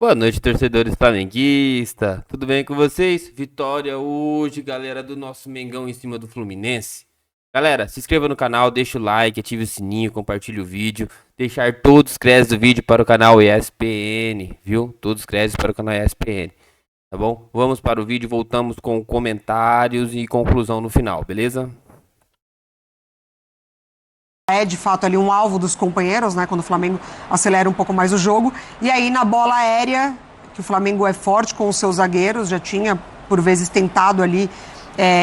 Boa noite, torcedores flamenguistas. Tudo bem com vocês? Vitória hoje, galera, do nosso Mengão em cima do Fluminense. Galera, se inscreva no canal, deixa o like, ative o sininho, compartilhe o vídeo. Deixar todos os créditos do vídeo para o canal ESPN, viu? Todos os créditos para o canal ESPN, tá bom? Vamos para o vídeo, voltamos com comentários e conclusão no final, beleza? É de fato ali um alvo dos companheiros, né? Quando o Flamengo acelera um pouco mais o jogo. E aí na bola aérea, que o Flamengo é forte com os seus zagueiros, já tinha por vezes tentado ali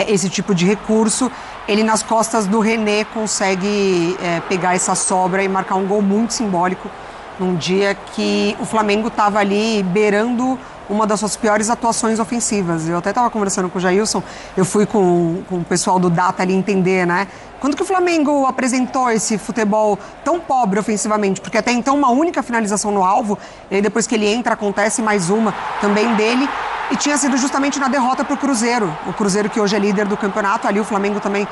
esse tipo de recurso. Ele nas costas do René consegue pegar essa sobra e marcar um gol muito simbólico num dia que o Flamengo estava ali beirando uma das suas piores atuações ofensivas. Eu até estava conversando com o Jailson, eu fui com o pessoal do Data ali entender, né? Quando que o Flamengo apresentou esse futebol tão pobre ofensivamente? Porque até então uma única finalização no alvo, e aí depois que ele entra acontece mais uma também dele. E tinha sido justamente na derrota para o Cruzeiro. O Cruzeiro que hoje é líder do campeonato. Ali o Flamengo também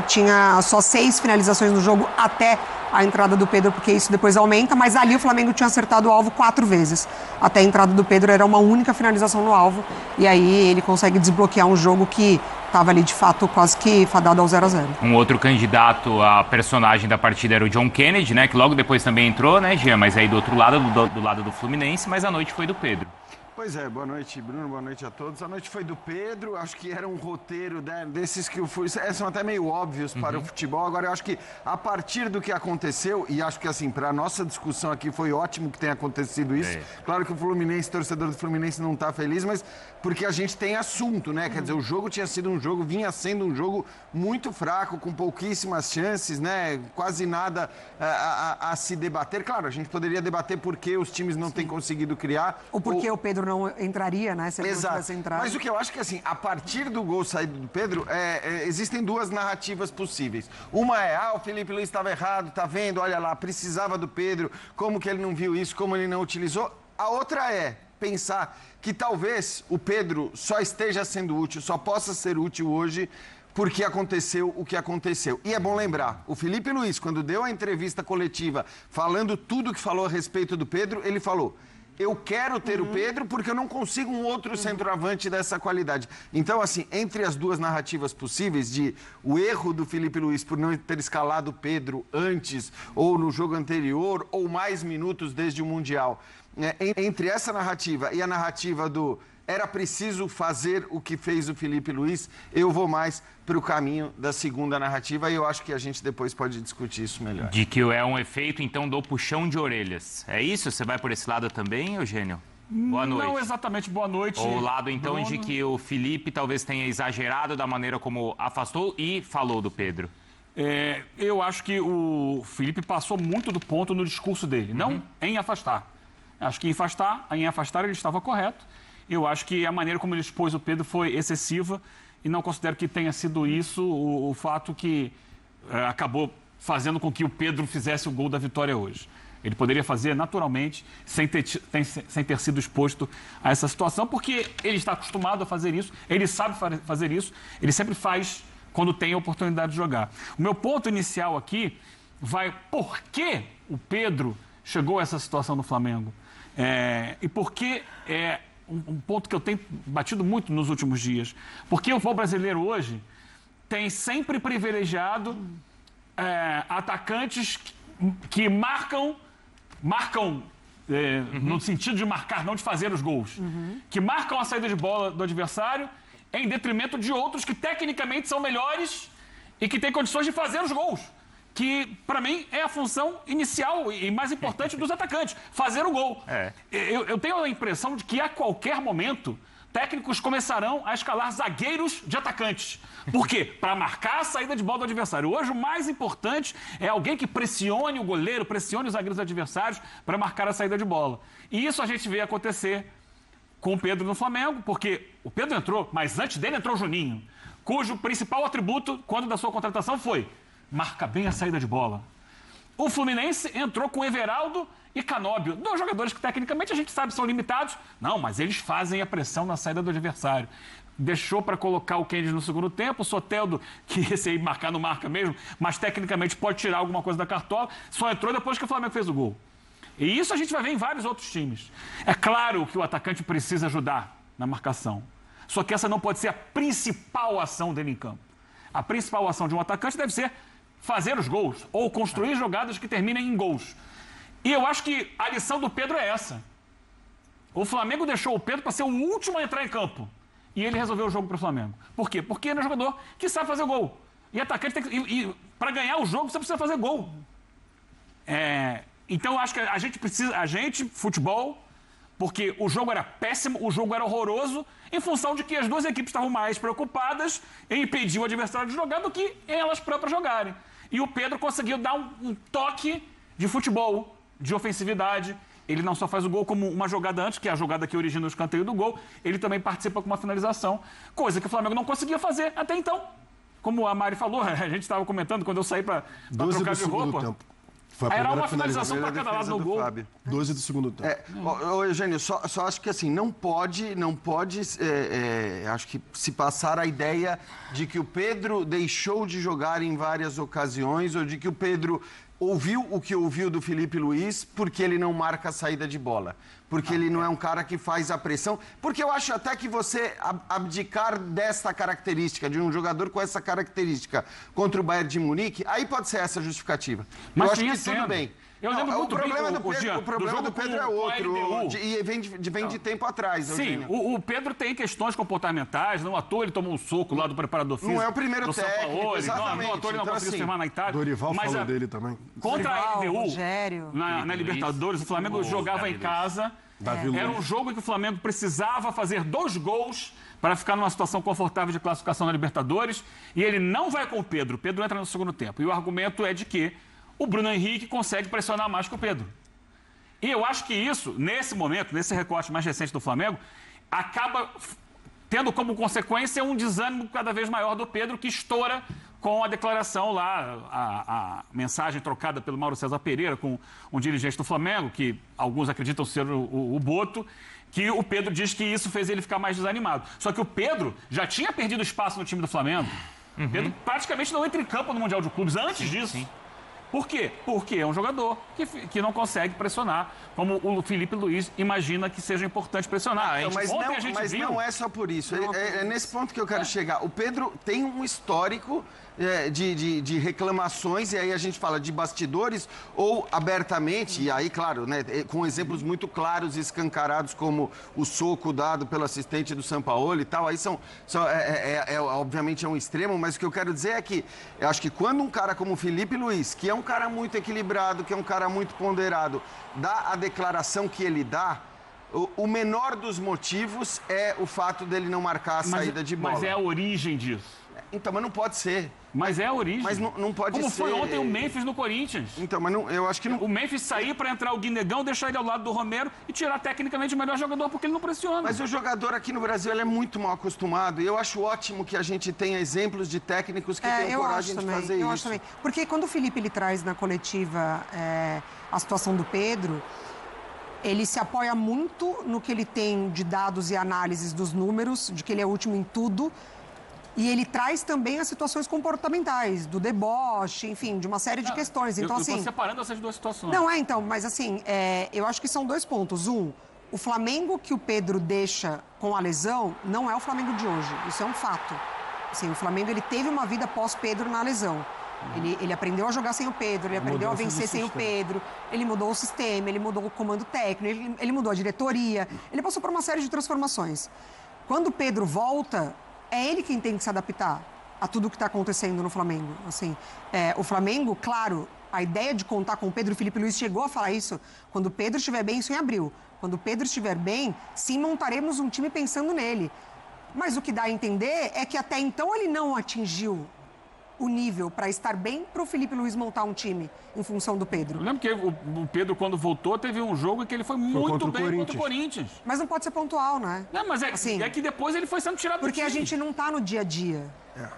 tinha só 6 finalizações no jogo até a entrada do Pedro, porque isso depois aumenta. Mas ali o Flamengo tinha acertado o alvo 4 vezes. Até a entrada do Pedro era uma única finalização no alvo. E aí ele consegue desbloquear um jogo que estava ali de fato quase que fadado ao 0-0. Um outro candidato a personagem da partida era o John Kennedy, né? Que logo depois também entrou, né, Jean? Mas aí do outro lado, do lado do Fluminense, mas a noite foi do Pedro. Pois é, boa noite, Bruno, boa noite a todos. A noite foi do Pedro, acho que era um roteiro, né, desses que são até meio óbvios para o futebol. Agora, eu acho que a partir do que aconteceu, e acho que assim, para a nossa discussão aqui foi ótimo que tenha acontecido isso. Claro que o Fluminense, torcedor do Fluminense não está feliz, mas porque a gente tem assunto, né? Quer dizer, o jogo tinha sido um jogo, vinha sendo um jogo muito fraco, com pouquíssimas chances, né? Quase nada a se debater. Claro, a gente poderia debater por que os times não têm conseguido criar. Ou porque o Pedro não entraria, né? Se ele não tivesse entrado. Mas o que eu acho que, assim, a partir do gol saído do Pedro, existem duas narrativas possíveis. Uma é, o Felipe Luiz estava errado, tá vendo? Olha lá, precisava do Pedro, como que ele não viu isso, como ele não utilizou. A outra é pensar que talvez o Pedro só esteja sendo útil, só possa ser útil hoje porque aconteceu o que aconteceu. E é bom lembrar, o Felipe Luiz, quando deu a entrevista coletiva falando tudo o que falou a respeito do Pedro, ele falou: eu quero ter o Pedro porque eu não consigo um outro centroavante dessa qualidade. Então, assim, entre as duas narrativas possíveis de o erro do Felipe Luiz por não ter escalado o Pedro antes ou no jogo anterior ou mais minutos desde o Mundial, entre essa narrativa e a narrativa do era preciso fazer o que fez o Felipe Luiz, eu vou mais para o caminho da segunda narrativa e eu acho que a gente depois pode discutir isso melhor. De que é um efeito, então, do puxão de orelhas. É isso? Você vai por esse lado também, Eugênio? Boa noite. Não exatamente boa noite. Ou o lado, então, Bruno. de que o Felipe talvez tenha exagerado da maneira como afastou e falou do Pedro. Eu acho que o Felipe passou muito do ponto no discurso dele, não em afastar. Acho que em afastar ele estava correto. Eu acho que a maneira como ele expôs o Pedro foi excessiva e não considero que tenha sido isso o fato que acabou fazendo com que o Pedro fizesse o gol da vitória hoje. Ele poderia fazer naturalmente, sem ter sido exposto a essa situação, porque ele está acostumado a fazer isso, ele sabe fazer isso, ele sempre faz quando tem a oportunidade de jogar. O meu ponto inicial aqui vai por que o Pedro chegou a essa situação no Flamengo. E por que um ponto que eu tenho batido muito nos últimos dias. Porque o futebol brasileiro hoje tem sempre privilegiado atacantes que marcam no sentido de marcar, não de fazer os gols. Que marcam a saída de bola do adversário em detrimento de outros que tecnicamente são melhores e que têm condições de fazer os gols. Que, para mim, é a função inicial e mais importante dos atacantes, fazer o gol. Eu tenho a impressão de que, a qualquer momento, técnicos começarão a escalar zagueiros de atacantes. Por quê? Para marcar a saída de bola do adversário. Hoje, o mais importante é alguém que pressione o goleiro, pressione os zagueiros adversários para marcar a saída de bola. E isso a gente vê acontecer com o Pedro no Flamengo, porque o Pedro entrou, mas antes dele entrou o Juninho, cujo principal atributo, quando da sua contratação, foi marca bem a saída de bola. O Fluminense entrou com Everaldo e Canóbio, dois jogadores que tecnicamente a gente sabe são limitados. Não, mas eles fazem a pressão na saída do adversário. Deixou para colocar o Kennedy no segundo tempo, o Soteldo, que esse aí marcar não marca mesmo, mas tecnicamente pode tirar alguma coisa da cartola, só entrou depois que o Flamengo fez o gol. E isso a gente vai ver em vários outros times. É claro que o atacante precisa ajudar na marcação. Só que essa não pode ser a principal ação dele em campo. A principal ação de um atacante deve ser fazer os gols ou construir jogadas que terminem em gols. E eu acho que a lição do Pedro é essa. O Flamengo deixou o Pedro para ser o último a entrar em campo. E ele resolveu o jogo para o Flamengo. Por quê? Porque ele é um jogador que sabe fazer gol. E atacante tem que... E para ganhar o jogo, você precisa fazer gol. Então, eu acho que a gente precisa... A gente, futebol, porque o jogo era péssimo, o jogo era horroroso, em função de que as duas equipes estavam mais preocupadas em impedir o adversário de jogar do que elas próprias jogarem. E o Pedro conseguiu dar um toque de futebol, de ofensividade. Ele não só faz o gol como uma jogada antes, que é a jogada que origina o escanteio do gol, ele também participa com uma finalização, coisa que o Flamengo não conseguia fazer até então. Como a Mari falou, a gente estava comentando quando eu saí para trocar de roupa. Tempo. Foi a Era primeira uma finalização para cada lado no gol. 12 do segundo tempo. Ô, Eugênio, só acho que assim, não pode acho que se passar a ideia de que o Pedro deixou de jogar em várias ocasiões ou de que o Pedro ouviu o que ouviu do Felipe Luiz porque ele não marca a saída de bola. Porque ele não é um cara que faz a pressão. Porque eu acho até que você abdicar dessa característica, de um jogador com essa característica contra o Bayern de Munique, aí pode ser essa justificativa. Mas eu acho que sendo. tudo bem. Eu lembro muito bem o problema do Pedro é outro. LDU. E vem de tempo atrás. Sim, o Pedro tem questões comportamentais, não à toa ele tomou um soco lá do preparador físico. Não é o primeiro do técnico, Sampaoli, exatamente. Não à toa ele não Então, conseguiu assim, se firmar na Itália. Dorival mas falou dele também. Contra a LDU, Rogério. na Libertadores, o Flamengo jogava em casa. Era um jogo em que o Flamengo precisava fazer 2 gols para ficar numa situação confortável de classificação na Libertadores. E ele não vai com o Pedro. O Pedro entra no segundo tempo. E o argumento é de que o Bruno Henrique consegue pressionar mais que o Pedro. E eu acho que isso, nesse momento, nesse recorte mais recente do Flamengo, acaba tendo como consequência um desânimo cada vez maior do Pedro, que estoura com a declaração lá, a mensagem trocada pelo Mauro César Pereira com um dirigente do Flamengo, que alguns acreditam ser o Boto, que o Pedro diz que isso fez ele ficar mais desanimado. Só que o Pedro já tinha perdido espaço no time do Flamengo. Pedro praticamente não entra em campo no Mundial de Clubes antes disso. Sim. Por quê? Porque é um jogador que não consegue pressionar, como o Felipe Luiz imagina que seja importante pressionar. Mas não é só por isso. É nesse ponto que eu quero chegar. O Pedro tem um histórico de reclamações, e aí a gente fala de bastidores ou abertamente, e aí, claro, né, com exemplos muito claros e escancarados, como o soco dado pelo assistente do Sampaoli e tal, aí obviamente é um extremo, mas o que eu quero dizer é que eu acho que quando um cara como o Felipe Luiz, que é um cara muito equilibrado, que é um cara muito ponderado, dá a declaração que ele dá, o menor dos motivos é o fato dele não marcar a saída de bola. Mas é a origem disso. Então, mas não pode ser. Mas é a origem. Mas não pode ser. Como foi ontem o Memphis no Corinthians. Então, mas não, eu acho que não... O Memphis sair para entrar o Guinegão, deixar ele ao lado do Romero e tirar tecnicamente o melhor jogador porque ele não pressiona. Mas o jogador aqui no Brasil ele é muito mal acostumado. E eu acho ótimo que a gente tenha exemplos de técnicos que tenham coragem de fazer isso. Acho também. Porque quando o Felipe ele traz na coletiva a situação do Pedro, ele se apoia muito no que ele tem de dados e análises dos números, de que ele é o último em tudo. E ele traz também as situações comportamentais, do deboche, enfim, de uma série de questões. Então, eu tô separando essas duas situações. Não, então, mas assim, eu acho que são 2 pontos. O Flamengo que o Pedro deixa com a lesão não é o Flamengo de hoje. Isso é um fato. Assim, o Flamengo ele teve uma vida pós-Pedro na lesão. Ele aprendeu a jogar sem o Pedro, ele aprendeu a vencer sem o Pedro, ele mudou o sistema, ele mudou o comando técnico, ele mudou a diretoria, ele passou por uma série de transformações. Quando o Pedro volta, é ele quem tem que se adaptar a tudo que está acontecendo no Flamengo. Assim, o Flamengo, claro, a ideia de contar com o Pedro, o Felipe Luiz chegou a falar isso, quando o Pedro estiver bem, isso em abril. Quando o Pedro estiver bem, sim, montaremos um time pensando nele. Mas o que dá a entender é que até então ele não atingiu o nível para estar bem para o Felipe Luiz montar um time em função do Pedro. Eu lembro que o Pedro, quando voltou, teve um jogo em que ele foi muito bem contra o Corinthians. Mas não pode ser pontual, né? Não, mas assim, é que depois ele foi sendo tirado do time. Porque a gente não está no dia a dia.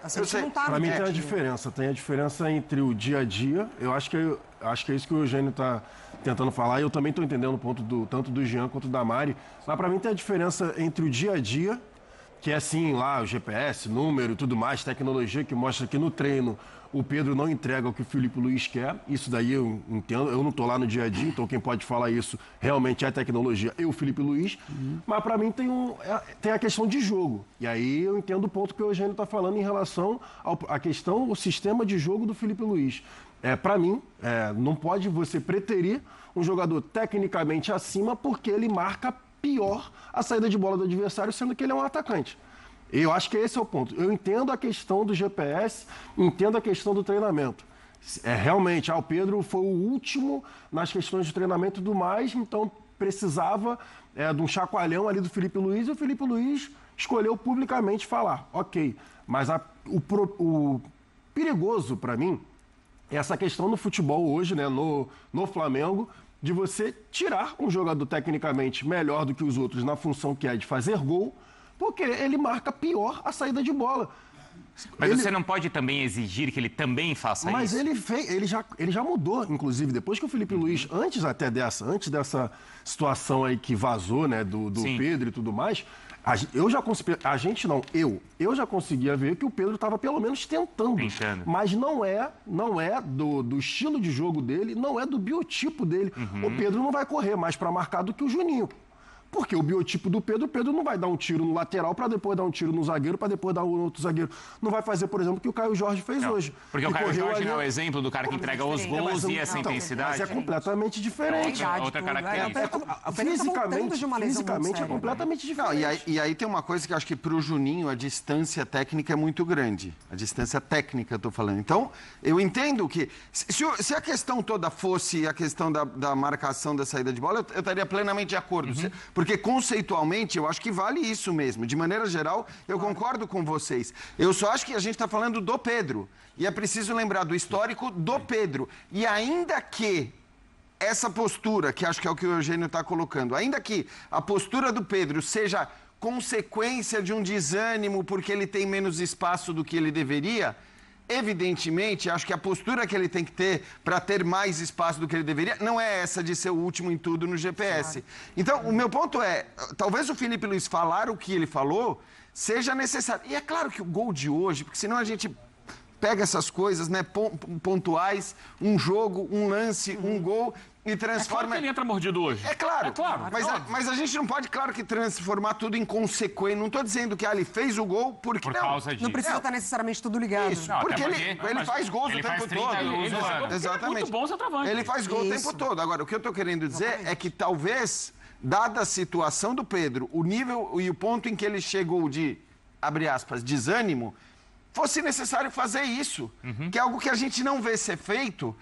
Assim, a gente não tá no dia a dia. Para mim tem a diferença. Tem a diferença entre o dia a dia. Eu acho que é isso que o Eugênio está tentando falar. E eu também estou entendendo o ponto tanto do Jean quanto da Mari. Mas para mim tem a diferença entre o dia a dia, que é sim lá o GPS, número e tudo mais, tecnologia que mostra que no treino o Pedro não entrega o que o Filipe Luiz quer. Isso daí eu entendo, eu não estou lá no dia a dia, então quem pode falar isso realmente é a tecnologia e o Filipe Luiz. Mas para mim tem a questão de jogo. E aí eu entendo o ponto que o Eugênio está falando em relação à questão, o sistema de jogo do Filipe Luiz. Para mim, não pode você preterir um jogador tecnicamente acima porque ele marca pior a saída de bola do adversário, sendo que ele é um atacante. Eu acho que esse é o ponto. Eu entendo a questão do GPS, entendo a questão do treinamento. Realmente, o Pedro foi o último nas questões de treinamento e tudo mais, então precisava de um chacoalhão ali do Filipe Luiz, e o Filipe Luiz escolheu publicamente falar, ok. Mas o perigoso para mim é essa questão no futebol hoje, né, no Flamengo, de você tirar um jogador tecnicamente melhor do que os outros na função que é de fazer gol, porque ele marca pior a saída de bola. Mas você não pode também exigir que ele também faça Mas isso? ele já mudou, inclusive, depois que o Filipe Luiz, antes dessa situação aí que vazou, né, do Pedro e tudo mais, eu já conseguia ver que o Pedro estava pelo menos tentando. Mas não é do estilo de jogo dele, não é do biotipo dele. O Pedro não vai correr mais para marcar do que o Juninho. Porque o biotipo do Pedro, o Pedro não vai dar um tiro no lateral para depois dar um tiro no zagueiro, para depois dar um outro zagueiro. Não vai fazer, por exemplo, o que o Caio Jorge fez hoje. Porque o Caio Jorge não é o exemplo do cara que entrega os gols e essa intensidade. Mas é completamente diferente. Outra característica. Fisicamente é completamente diferente. E aí tem uma coisa que eu acho que para o Juninho a distância técnica é muito grande. A distância técnica, eu estou falando. Então, eu entendo que se a questão toda fosse a questão da marcação da saída de bola, eu estaria plenamente de acordo. Porque conceitualmente eu acho que vale isso mesmo. De maneira geral, eu concordo com vocês. Eu só acho que a gente está falando do Pedro. E é preciso lembrar do histórico do Pedro. E ainda que essa postura, que acho que é o que o Eugênio está colocando, ainda que a postura do Pedro seja consequência de um desânimo porque ele tem menos espaço do que ele deveria, evidentemente, acho que a postura que ele tem que ter para ter mais espaço do que ele deveria não é essa de ser o último em tudo no GPS. Então, o meu ponto é, talvez o Filipe Luiz falar o que ele falou seja necessário. E é claro que o gol de hoje, porque senão a gente pega essas coisas, né, pontuais, um jogo, um lance, um gol e transforma... É claro que ele entra mordido hoje. É claro. Mas a gente não pode, claro que transformar tudo em consequência. Não estou dizendo que ele fez o gol porque... Por causa disso. Não precisa estar necessariamente tudo ligado. Isso, porque ele faz gols o tempo todo. Exatamente. É muito bom centroavante. Ele faz gol o tempo todo. Agora, o que eu estou querendo dizer é que talvez, dada a situação do Pedro, o nível e o ponto em que ele chegou de, abre aspas, desânimo, fosse necessário fazer isso, que é algo que a gente não vê ser feito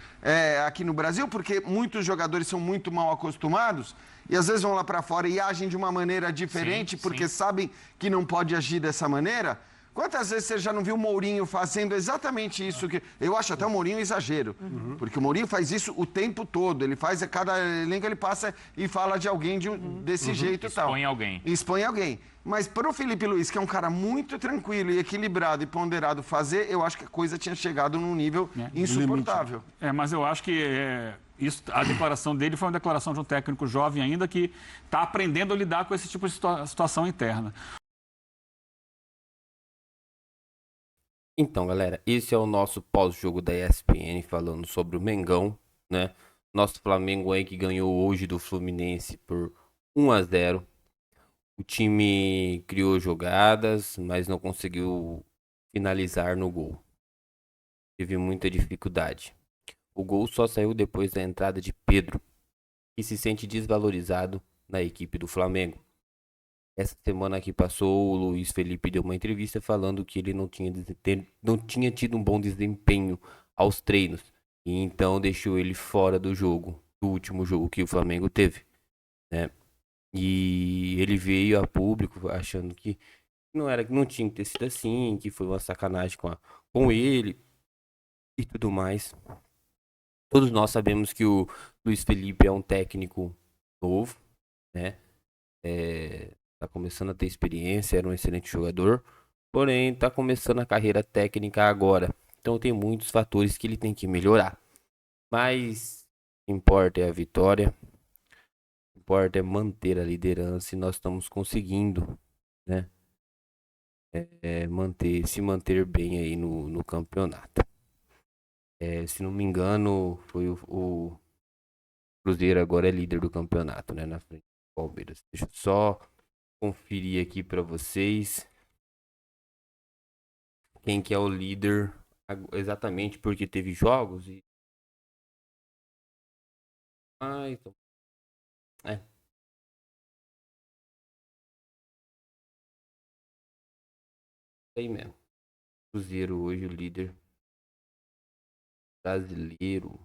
aqui no Brasil, porque muitos jogadores são muito mal acostumados e às vezes vão lá para fora e agem de uma maneira diferente porque sabem que não pode agir dessa maneira. Quantas vezes você já não viu o Mourinho fazendo exatamente isso? Eu acho até o Mourinho um exagero, porque o Mourinho faz isso o tempo todo. Ele faz, cada elenco ele passa e fala de alguém desse jeito e tal. Expõe alguém. Mas para o Filipe Luiz, que é um cara muito tranquilo e equilibrado e ponderado fazer, eu acho que a coisa tinha chegado num nível insuportável. Mas eu acho que a declaração dele foi uma declaração de um técnico jovem ainda que está aprendendo a lidar com esse tipo de situação interna. Então, galera, esse é o nosso pós-jogo da ESPN falando sobre o Mengão, né? Nosso Flamengo aí que ganhou hoje do Fluminense por 1-0. O time criou jogadas, mas não conseguiu finalizar no gol. Teve muita dificuldade. O gol só saiu depois da entrada de Pedro, que se sente desvalorizado na equipe do Flamengo. Essa semana que passou, o Luiz Felipe deu uma entrevista falando que ele não tinha tido um bom desempenho aos treinos. E então deixou ele fora do jogo, do último jogo que o Flamengo teve, né? E ele veio a público achando que não tinha que ter sido assim, que foi uma sacanagem com ele e tudo mais. Todos nós sabemos que o Luiz Felipe é um técnico novo, né? Tá começando a ter experiência, era um excelente jogador, porém tá começando a carreira técnica agora. Então tem muitos fatores que ele tem que melhorar. Mas o que importa é a vitória. O que importa é manter a liderança e nós estamos conseguindo, né? se manter bem aí no campeonato. Se não me engano, foi o Cruzeiro agora é líder do campeonato, né? Na frente do Palmeiras. Deixa eu só conferir aqui pra vocês quem que é o líder exatamente, porque teve jogos e... então... aí mesmo. Cruzeiro hoje o líder brasileiro.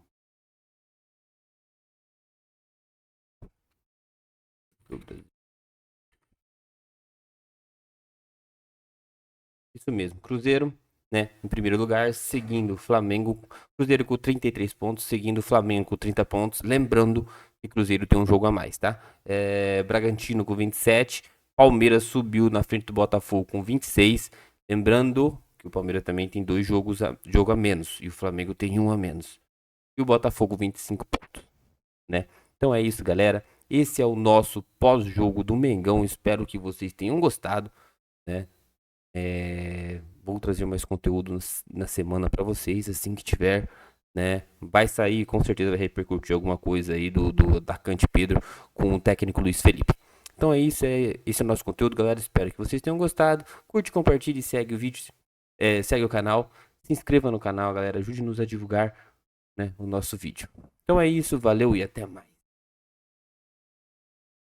Isso mesmo, Cruzeiro, né, em primeiro lugar, seguindo o Flamengo, Cruzeiro com 33 pontos, seguindo o Flamengo com 30 pontos, lembrando que Cruzeiro tem um jogo a mais, tá? Bragantino com 27, Palmeiras subiu na frente do Botafogo com 26, lembrando que o Palmeiras também tem jogo a menos, e o Flamengo tem um a menos, e o Botafogo 25 pontos, né? Então é isso, galera, esse é o nosso pós-jogo do Mengão, espero que vocês tenham gostado, né? Vou trazer mais conteúdo na semana para vocês, assim que tiver, né? Vai sair, com certeza vai repercutir alguma coisa aí do atacante Pedro com o técnico Luiz Felipe. Então é isso, esse é o nosso conteúdo, galera. Espero que vocês tenham gostado. Curte, compartilhe, segue o vídeo, segue o canal, se inscreva no canal, galera. Ajude-nos a divulgar, né, o nosso vídeo. Então é isso, valeu e até mais.